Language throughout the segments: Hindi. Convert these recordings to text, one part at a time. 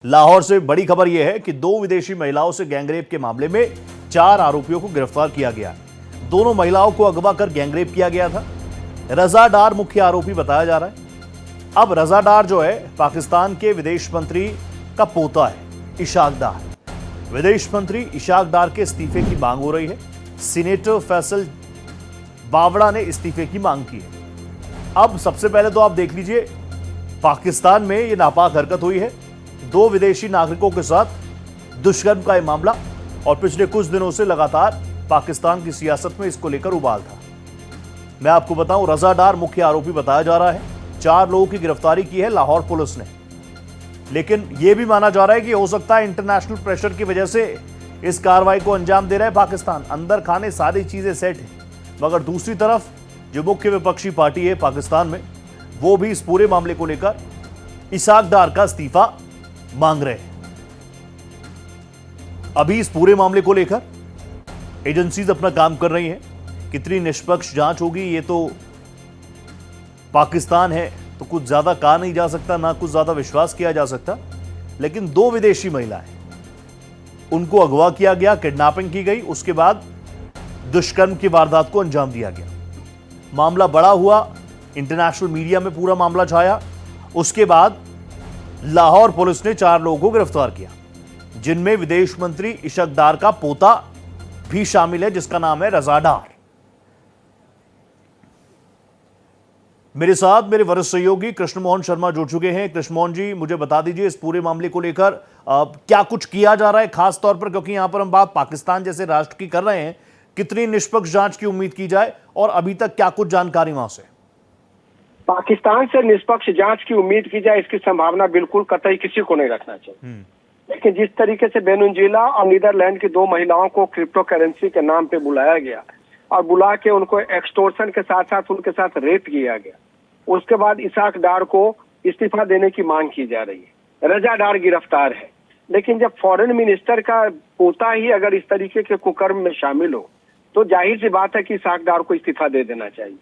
लाहौर से बड़ी खबर यह है कि दो विदेशी महिलाओं से गैंगरेप के मामले में 4 आरोपियों को गिरफ्तार किया गया। दोनों महिलाओं को अगवा कर गैंगरेप किया गया था। रजा डार मुख्य आरोपी बताया जा रहा है। अब रजा डार जो है पाकिस्तान के विदेश मंत्री का पोता है, इशाक डार। विदेश मंत्री इशाक डार के इस्तीफे की मांग हो रही है। सीनेटर फैसल बावड़ा ने इस्तीफे की मांग की है। अब सबसे पहले तो आप देख लीजिए, पाकिस्तान में यह नापाक हरकत हुई है। दो विदेशी नागरिकों के साथ दुष्कर्म का यह मामला, और पिछले कुछ दिनों से लगातार पाकिस्तान की सियासत में इसको लेकर उबाल था। मैं आपको बताऊं, रजा डार मुख्य आरोपी बताया जा रहा है। 4 लोगों की गिरफ्तारी की है लाहौर पुलिस ने, लेकिन यह भी माना जा रहा है कि हो सकता है इंटरनेशनल प्रेशर की वजह से इस कार्रवाई को अंजाम दे रहा है पाकिस्तान। अंदर खाने सारी चीजें सेट है, मगर दूसरी तरफ जो मुख्य विपक्षी पार्टी है पाकिस्तान में, वो भी इस पूरे मामले को लेकर इशाक डार का इस्तीफा मांग रहे हैं। अभी इस पूरे मामले को लेकर एजेंसीज अपना काम कर रही हैं। कितनी निष्पक्ष जांच होगी ये तो पाकिस्तान है, तो कुछ ज्यादा कहा नहीं जा सकता, ना कुछ ज्यादा विश्वास किया जा सकता। लेकिन 2 विदेशी महिलाएं, उनको अगवा किया गया, किडनैपिंग की गई, उसके बाद दुष्कर्म की वारदात को अंजाम दिया गया। मामला बड़ा हुआ, इंटरनेशनल मीडिया में पूरा मामला छाया। उसके बाद लाहौर पुलिस ने 4 लोगों को गिरफ्तार किया, जिनमें विदेश मंत्री इशाक डार का पोता भी शामिल है, जिसका नाम है रजा डार। मेरे साथ मेरे वरिष्ठ सहयोगी कृष्ण मोहन शर्मा जुड़ चुके हैं। कृष्ण मोहन जी, मुझे बता दीजिए इस पूरे मामले को लेकर क्या कुछ किया जा रहा है, खास तौर पर क्योंकि यहां पर हम बात पाकिस्तान जैसे राष्ट्र की कर रहे हैं। कितनी निष्पक्ष जांच की उम्मीद की जाए, और अभी तक क्या कुछ जानकारी वहां से? पाकिस्तान से निष्पक्ष जांच की उम्मीद की जाए, इसकी संभावना बिल्कुल कतई किसी को नहीं रखना चाहिए। लेकिन जिस तरीके से वेनेजुएला और नीदरलैंड की 2 महिलाओं को क्रिप्टो करेंसी के नाम पे बुलाया गया और बुला के उनको एक्सटोर्शन के साथ साथ उनके साथ रेप किया गया, उसके बाद इशाक डार को इस्तीफा देने की मांग की जा रही है। रजा डार गिरफ्तार है, लेकिन जब फॉरेन मिनिस्टर का पोता ही अगर इस तरीके के कुकर्म में शामिल हो, तो जाहिर सी बात है कि इशाक डार को इस्तीफा दे देना चाहिए।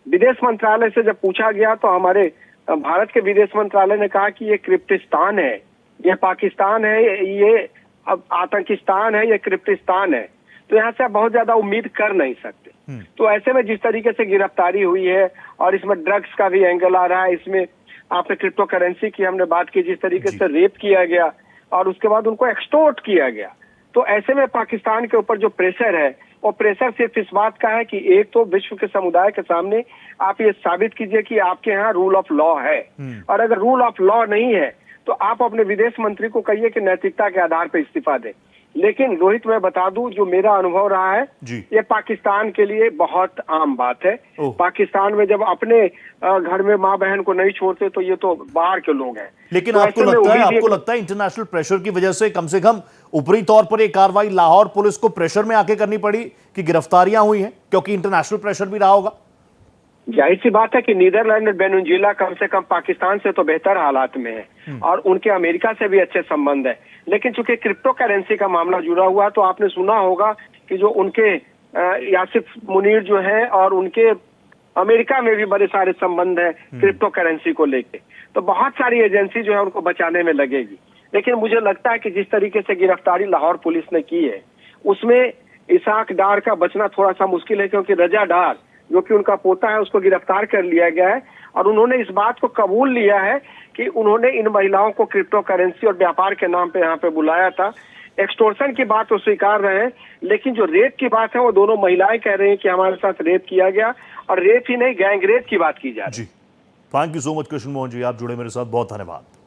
विदेश मंत्रालय से जब पूछा गया तो हमारे भारत के विदेश मंत्रालय ने कहा कि ये क्रिप्टिस्तान है, ये पाकिस्तान है, ये अब आतंकिस्तान है, ये क्रिप्टिस्तान है, तो यहाँ से आप बहुत ज्यादा उम्मीद कर नहीं सकते। तो ऐसे में जिस तरीके से गिरफ्तारी हुई है, और इसमें ड्रग्स का भी एंगल आ रहा है, इसमें आपने क्रिप्टो करेंसी की हमने बात की, जिस तरीके से रेप किया गया और उसके बाद उनको एक्सटोर्ट किया गया, तो ऐसे में पाकिस्तान के ऊपर जो प्रेशर है, वो प्रेशर सिर्फ इस बात का है कि एक तो विश्व के समुदाय के सामने आप ये साबित कीजिए कि आपके यहाँ रूल ऑफ लॉ है, और अगर रूल ऑफ लॉ नहीं है तो आप अपने विदेश मंत्री को कहिए कि नैतिकता के आधार पर इस्तीफा दें। लेकिन रोहित, मैं बता दूं, जो मेरा अनुभव रहा है, ये पाकिस्तान के लिए बहुत आम बात है। पाकिस्तान में जब अपने घर में माँ बहन को नहीं छोड़ते, तो ये तो बाहर के लोग हैं। लेकिन तो आपको लगता है इंटरनेशनल प्रेशर की वजह से कम ऊपरी तौर पर एक कार्रवाई लाहौर पुलिस को प्रेशर में आके करनी पड़ी कि गिरफ्तारियां हुई हैं, क्योंकि इंटरनेशनल प्रेशर भी रहा होगा? जाहिर सी बात है कि नीदरलैंड और वेनेजुएला कम से कम पाकिस्तान से तो बेहतर हालात में है, और उनके अमेरिका से भी अच्छे संबंध है। लेकिन चूंकि क्रिप्टो करेंसी का मामला जुड़ा हुआ, तो आपने सुना होगा कि जो उनके यासिफ मुनीर जो है, और उनके अमेरिका में भी बड़े सारे संबंध है क्रिप्टो करेंसी को लेके, तो बहुत सारी एजेंसी जो है उनको बचाने में लगेगी। लेकिन मुझे लगता है कि जिस तरीके से गिरफ्तारी लाहौर पुलिस ने की है, उसमें इशाक डार का बचना थोड़ा सा मुश्किल है, क्योंकि रजा डार जो कि उनका पोता है, उसको गिरफ्तार कर लिया गया है, और उन्होंने इस बात को कबूल लिया है कि उन्होंने इन महिलाओं को क्रिप्टो करेंसी और व्यापार के नाम पे यहाँ पे बुलाया था। एक्सटोर्शन की बात वो स्वीकार रहे हैं, लेकिन जो रेप की बात है, वो दोनों महिलाएं कह रही हैं कि हमारे साथ रेप किया गया, और रेप ही नहीं, गैंग रेप की बात की जा रही है। जी, thank you so much Krishna Mohan ji, आप जुड़े मेरे साथ, बहुत धन्यवाद।